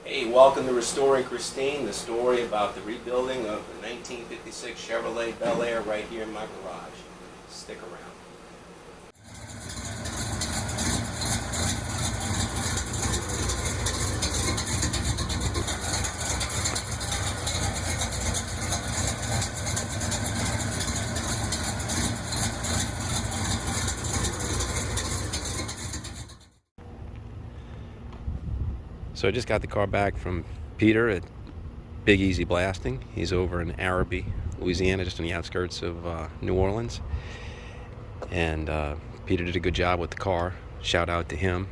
Hey, welcome to Restoring Christine, the story about the rebuilding of the 1956 Chevrolet Bel Air right here in my garage. Stick around. So I just got the car back from Peter at Big Easy Blasting. He's over in Araby, Louisiana, just on the outskirts of New Orleans. And Peter did a good job with the car. Shout out to him.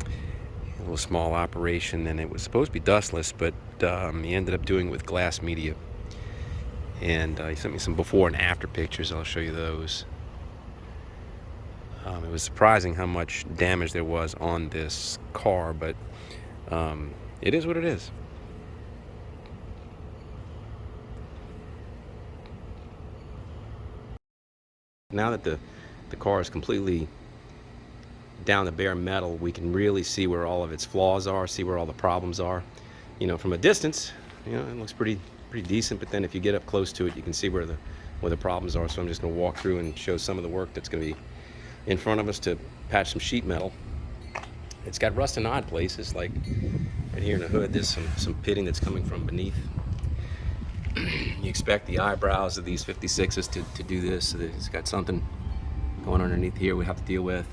A little small operation, and it was supposed to be dustless, but he ended up doing it with glass media. And he sent me some before and after pictures. I'll show you those. It was surprising how much damage there was on this car, but it is what it is. Now that the car is completely down to bare metal, we can really see where all of its flaws are, see where all the problems are. You know, from a distance, you know, it looks pretty decent, but then if you get up close to it, you can see where the problems are. So I'm just going to walk through and show some of the work that's going to be in front of us to patch some sheet metal. It's got rust in odd places, like right here in the hood. There's some pitting that's coming from beneath. You expect the eyebrows of these 56s to do this, so that it's got something going underneath here we have to deal with.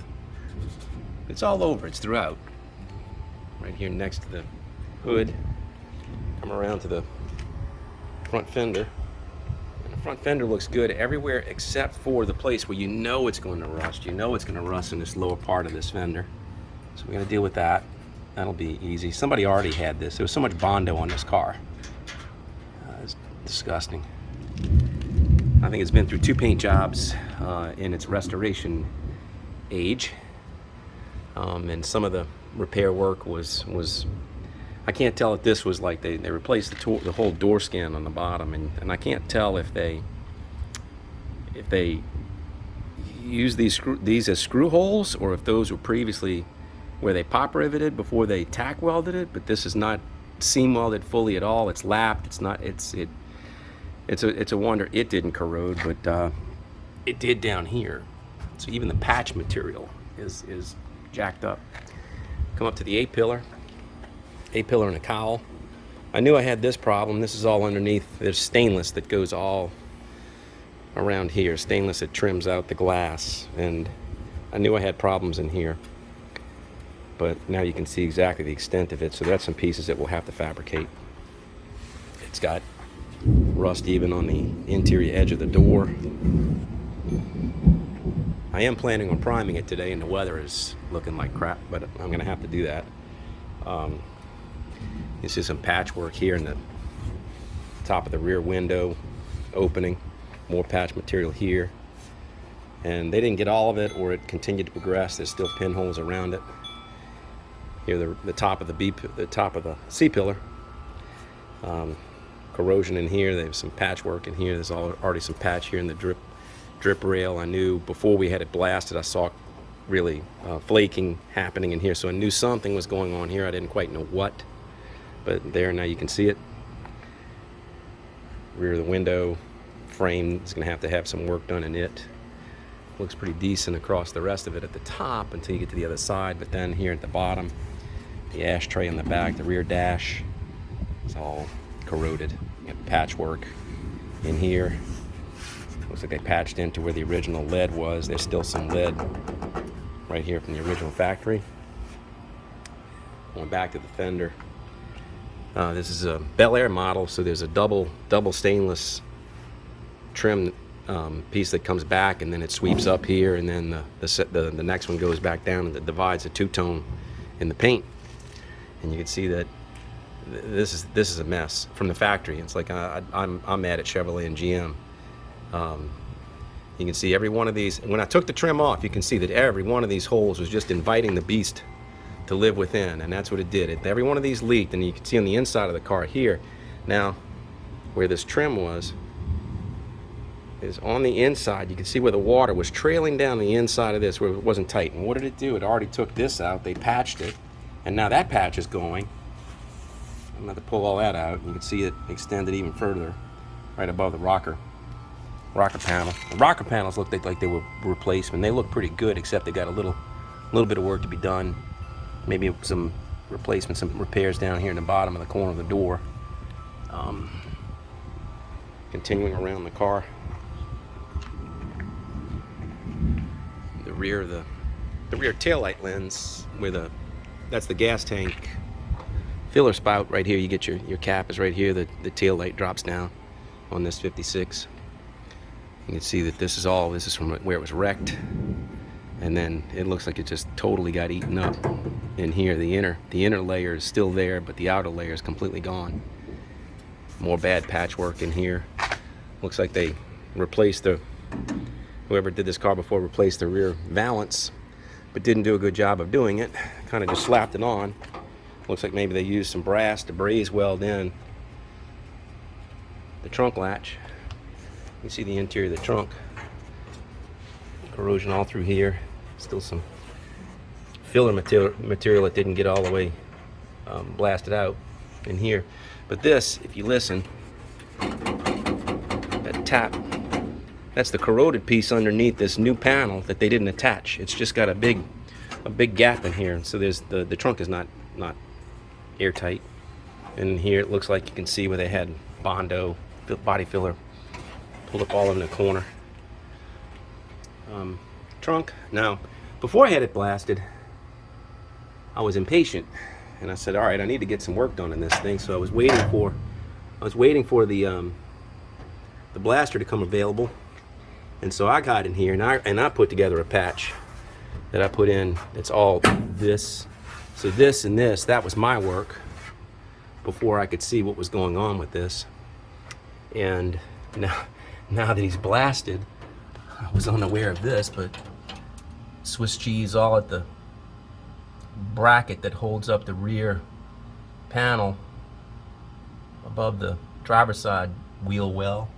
It's all over, it's throughout. Right here next to the hood. Come around to the front fender. And the front fender looks good everywhere except for the place where you know it's going to rust. You know it's going to rust in this lower part of this fender. So we're going to deal with that. That'll be easy. Somebody already had this. There was so much Bondo on this car. It's disgusting. I think it's been through 2 paint jobs in its restoration age. And some of the repair work was I can't tell if this was like they replaced the whole door skin on the bottom, and I can't tell if they use these as screw holes, or if those were previously where they pop riveted before they tack welded it. But this is not seam welded fully at all. It's lapped. It's not. It's a wonder it didn't corrode, but it did down here. So even the patch material is jacked up. Come up to the A-pillar and a cowl. I knew I had this problem. This is all underneath. There's stainless that goes all around here. Stainless that trims out the glass, and I knew I had problems in here. But now you can see exactly the extent of it. So that's some pieces that we'll have to fabricate. It's got rust even on the interior edge of the door. I am planning on priming it today, and the weather is looking like crap, but I'm going to have to do that. You see some patchwork here in the top of the rear window opening. More patch material here. And they didn't get all of it, or it continued to progress. There's still pinholes around it. Here, the top of the C-pillar. Corrosion in here. There's some patchwork in here. There's already some patch here in the drip rail. I knew before we had it blasted, I saw really flaking happening in here, so I knew something was going on here. I didn't quite know what, but there, now you can see it. Rear of the window frame is going to have some work done in it. Looks pretty decent across the rest of it at the top until you get to the other side, but then here at the bottom, the ashtray in the back, the rear dash, it's all corroded. You got patchwork in here. Looks like they patched into where the original lead was. There's still some lead right here from the original factory. Going back to the fender. This is a Bel Air model, so there's a double stainless trim piece that comes back, and then it sweeps up here, and then the next one goes back down, and it divides the two-tone in the paint. And you can see that this is a mess from the factory. It's like I'm mad at Chevrolet and GM. You can see every one of these. When I took the trim off, you can see that every one of these holes was just inviting the beast to live within, and that's what it did. Every one of these leaked, and you can see on the inside of the car here. Now, where this trim was is on the inside. You can see where the water was trailing down the inside of this, where it wasn't tight. And what did it do? It already took this out. They patched it, and now that patch is going. I'm going to pull all that out. You can see it extended even further right above the rocker panel. The rocker panels look like they were replacement. They look pretty good, except they got a little bit of work to be done. Maybe some replacement, some repairs down here in the bottom of the corner of the door. Continuing around the car, the rear taillight lens, where that's the gas tank filler spout right here. You get your cap is right here. The tail light drops down on this 56. You can see that this is from where it was wrecked, and then it looks like it just totally got eaten up in here. The inner layer is still there, but the outer layer is completely gone. More bad patchwork in here. Looks like they replaced whoever did this car before replaced the rear valance, but didn't do a good job of doing it. Kind of just slapped it on. Looks like maybe they used some brass to braze weld in the trunk latch. You see the interior of the trunk. Corrosion all through here. Still some filler material that didn't get all the way blasted out in here. But this, if you listen, that tap, that's the corroded piece underneath this new panel that they didn't attach. It's just got a big gap in here. So there's the trunk is not airtight. And here it looks like you can see where they had Bondo body filler pulled up all in the corner. Trunk. Now, before I had it blasted, I was impatient, and I said, all right, I need to get some work done in this thing. So I was waiting for the blaster to come available, and so I got in here and I put together a patch that I put in. It's all this. So this and this, that was my work before I could see what was going on with this. And now that he's blasted, I was unaware of this, but Swiss cheese all at the bracket that holds up the rear panel above the driver's side wheel well.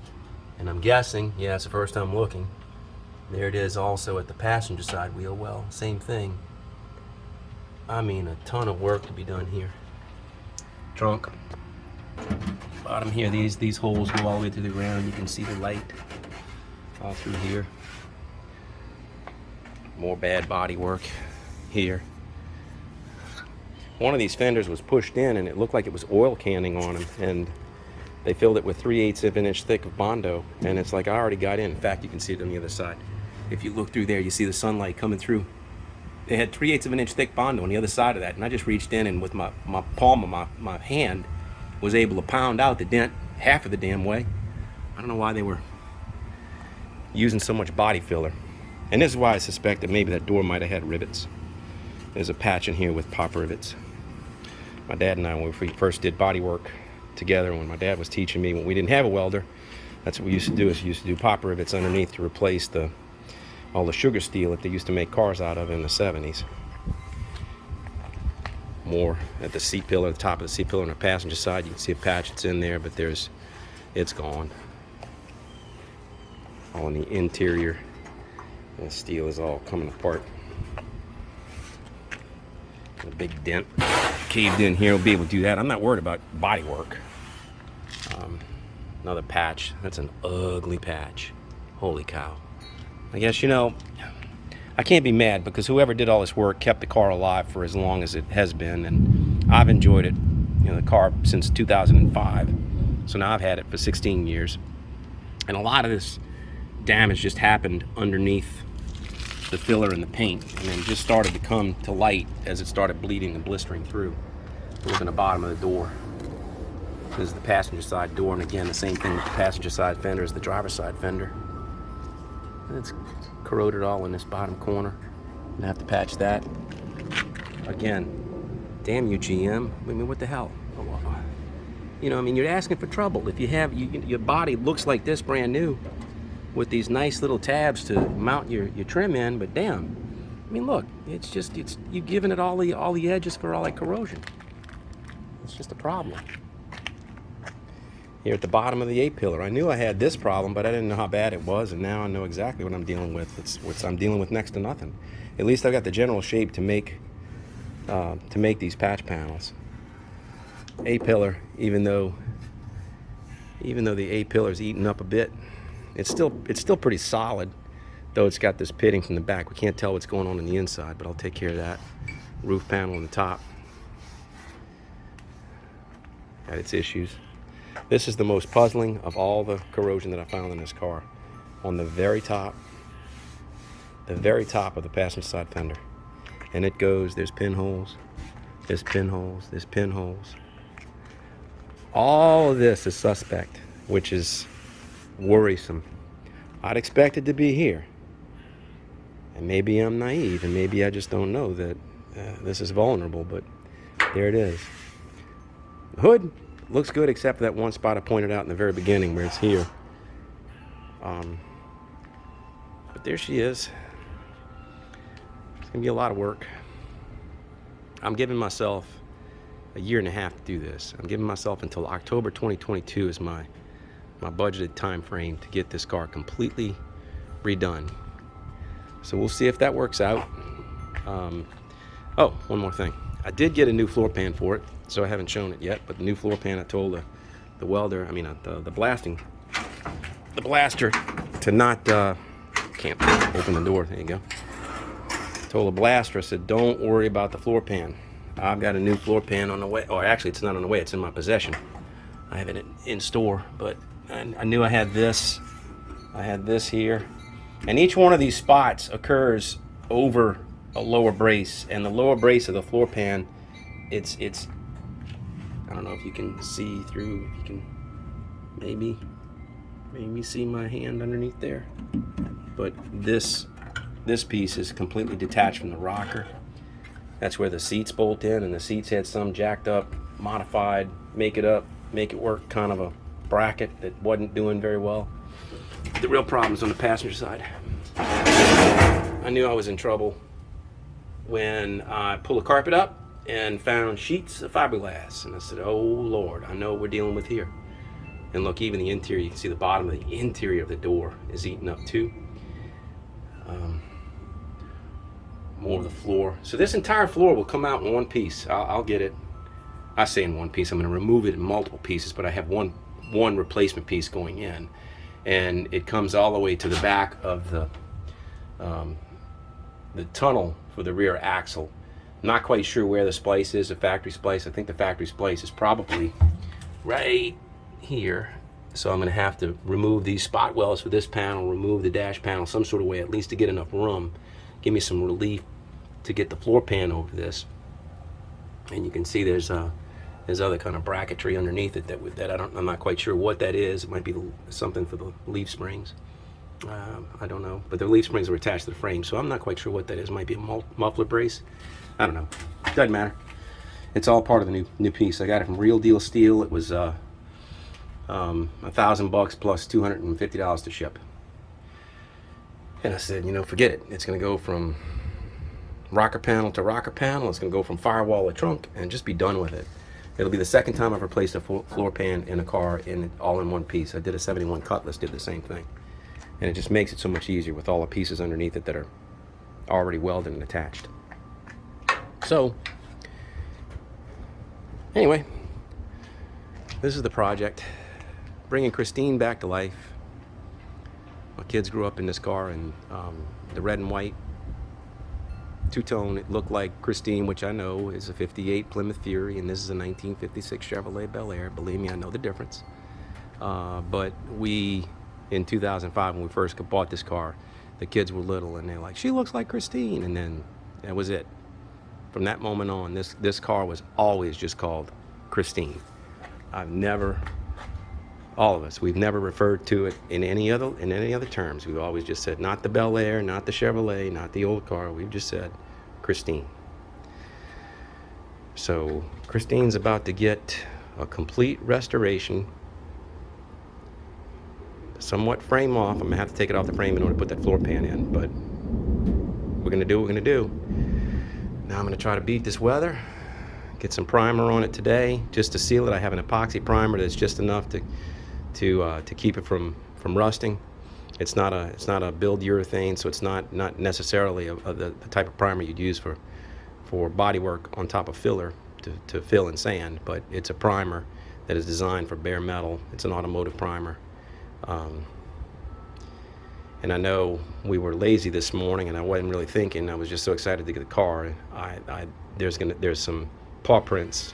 And I'm guessing, yeah, it's the first time looking, there it is also at the passenger side wheel well. Same thing. I mean, a ton of work to be done here. Trunk. Bottom here, these holes go all the way to the ground. You can see the light all through here. More bad body work here. One of these fenders was pushed in and it looked like it was oil canning on them, and they filled it with 3/8 of an inch thick of Bondo, and it's like I already got in. In fact, you can see it on the other side. If you look through there, you see the sunlight coming through. They had 3/8 of an inch thick Bondo on the other side of that, and I just reached in and with my palm of my hand was able to pound out the dent half of the damn way. I don't know why they were using so much body filler. And this is why I suspect that maybe that door might have had rivets. There's a patch in here with pop rivets. My dad and I, when we first did body work together, when my dad was teaching me, when we didn't have a welder, that's what we used to do, is we used to do pop rivets underneath to replace all the sugar steel that they used to make cars out of in the 70s. More at the seat pillar, the top of the seat pillar on the passenger side, you can see a patch that's in there, but it's gone. All in the interior. The steel is all coming apart. A big dent caved in here. We'll be able to do that. I'm not worried about body work. Another patch. That's an ugly patch. Holy cow. I guess, I can't be mad because whoever did all this work kept the car alive for as long as it has been, and I've enjoyed it, the car since 2005. So now I've had it for 16 years. And a lot of this damage just happened underneath the filler and the paint, and then just started to come to light as it started bleeding and blistering through. Look in the bottom of the door. This is the passenger side door, and again, the same thing with the passenger side fender as the driver's side fender. And it's corroded all in this bottom corner. I'm gonna have to patch that. Again, damn you, GM. I mean, what the hell? You're asking for trouble. If you have, your body looks like this brand new with these nice little tabs to mount your trim in, but damn, look, you've given it all the edges for all that corrosion. It's just a problem. Here at the bottom of the A-pillar, I knew I had this problem, but I didn't know how bad it was, and now I know exactly what I'm dealing with. It's what I'm dealing with next to nothing. At least I've got the general shape to make these patch panels. A-pillar, even though the A-pillar is eaten up a bit, it's still pretty solid, though it's got this pitting from the back. We can't tell what's going on the inside, but I'll take care of that. Roof panel on the top had its issues. This is the most puzzling of all the corrosion that I found in this car. On the very top of the passenger side fender. And it goes, there's pinholes, there's pinholes, there's pinholes. All of this is suspect, which is worrisome. I'd expect it to be here. And maybe I'm naive, and maybe I just don't know that this is vulnerable, but there it is. The hood looks good except for that one spot I pointed out in the very beginning where it's here. But there she is. It's gonna be a lot of work. I'm giving myself a year and a half to do this. I'm giving myself until October 2022 is my budgeted time frame to get this car completely redone. So we'll see if that works out. Oh, one more thing. I did get a new floor pan for it, so I haven't shown it yet, but the new floor pan, I told the welder, the blaster to not, can't open the door, there you go. Told the blaster, I said, don't worry about the floor pan. I've got a new floor pan on the way, or actually it's not on the way, it's in my possession. I have it in store, but I knew I had this here. And each one of these spots occurs over a lower brace, and the lower brace of the floor pan, it's I don't know if you can see through, if you can maybe see my hand underneath there, but this piece is completely detached from the rocker. That's where the seats bolt in, and the seats had some jacked up, modified, make it work kind of a bracket that wasn't doing very well. The real problem's on the passenger side. I knew I was in trouble when I pulled the carpet up and found sheets of fiberglass, and I said, oh Lord, I know what we're dealing with here. And look, even the interior, you can see the bottom of the interior of the door is eaten up too. More of the floor. So this entire floor will come out in one piece. I'll get it. I say in one piece. I'm going to remove it in multiple pieces, but I have one replacement piece going in, and it comes all the way to the back of the tunnel for the rear axle. I'm not quite sure where the splice is, the factory splice. I think the factory splice is probably right here. So I'm going to have to remove these spot welds for this panel, remove the dash panel some sort of way, at least to get enough room, give me some relief to get the floor pan over this. And you can see there's other kind of bracketry underneath it I'm not quite sure what that is. It might be something for the leaf springs. I don't know, but the leaf springs are attached to the frame, so I'm not quite sure what that is. It might be a muffler brace. I don't know. Doesn't matter. It's all part of the new piece. I got it from Real Deal Steel. It was $1,000 plus $250 to ship. And I said, forget it. It's going to go from rocker panel to rocker panel. It's going to go from firewall to trunk, and just be done with it. It'll be the second time I've replaced a floor pan in a car all in one piece. I did a 71 Cutlass, did the same thing. And it just makes it so much easier with all the pieces underneath it that are already welded and attached. So, anyway, this is the project. Bringing Christine back to life. My kids grew up in this car, and the red and white two-tone, it looked like Christine, which I know is a 58 Plymouth Fury, and this is a 1956 Chevrolet Bel Air. Believe me, I know the difference. But in 2005, when we first bought this car, the kids were little, and they're like, she looks like Christine, and then that was it. From that moment on, this car was always just called Christine. All of us, we've never referred to it in any other terms. We've always just said, not the Bel Air, not the Chevrolet, not the old car. We've just said Christine. So Christine's about to get a complete restoration, somewhat frame off. I'm gonna have to take it off the frame in order to put that floor pan in, but we're gonna do what we're gonna do. Now I'm gonna try to beat this weather, get some primer on it today just to seal it. I have an epoxy primer that's just enough to keep it from rusting. It's not a build urethane, so it's not necessarily the type of primer you'd use for body work on top of filler to fill in sand, but it's a primer that is designed for bare metal. It's an automotive primer. And I know we were lazy this morning, and I wasn't really thinking. I was just so excited to get the car. There's some paw prints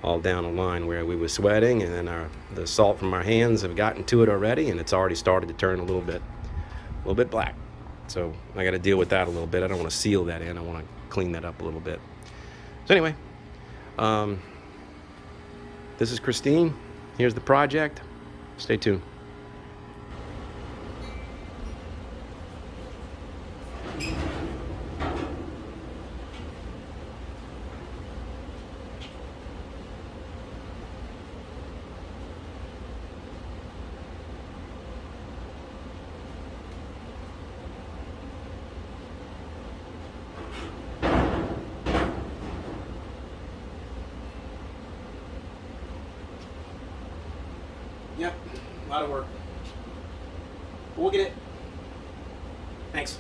all down the line where we were sweating, and then the salt from our hands have gotten to it already, and it's already started to turn a little bit black. So I got to deal with that a little bit. I don't want to seal that in. I want to clean that up a little bit. So anyway, this is Christine. Here's the project. Stay tuned. Yep, a lot of work. We'll get it. Thanks.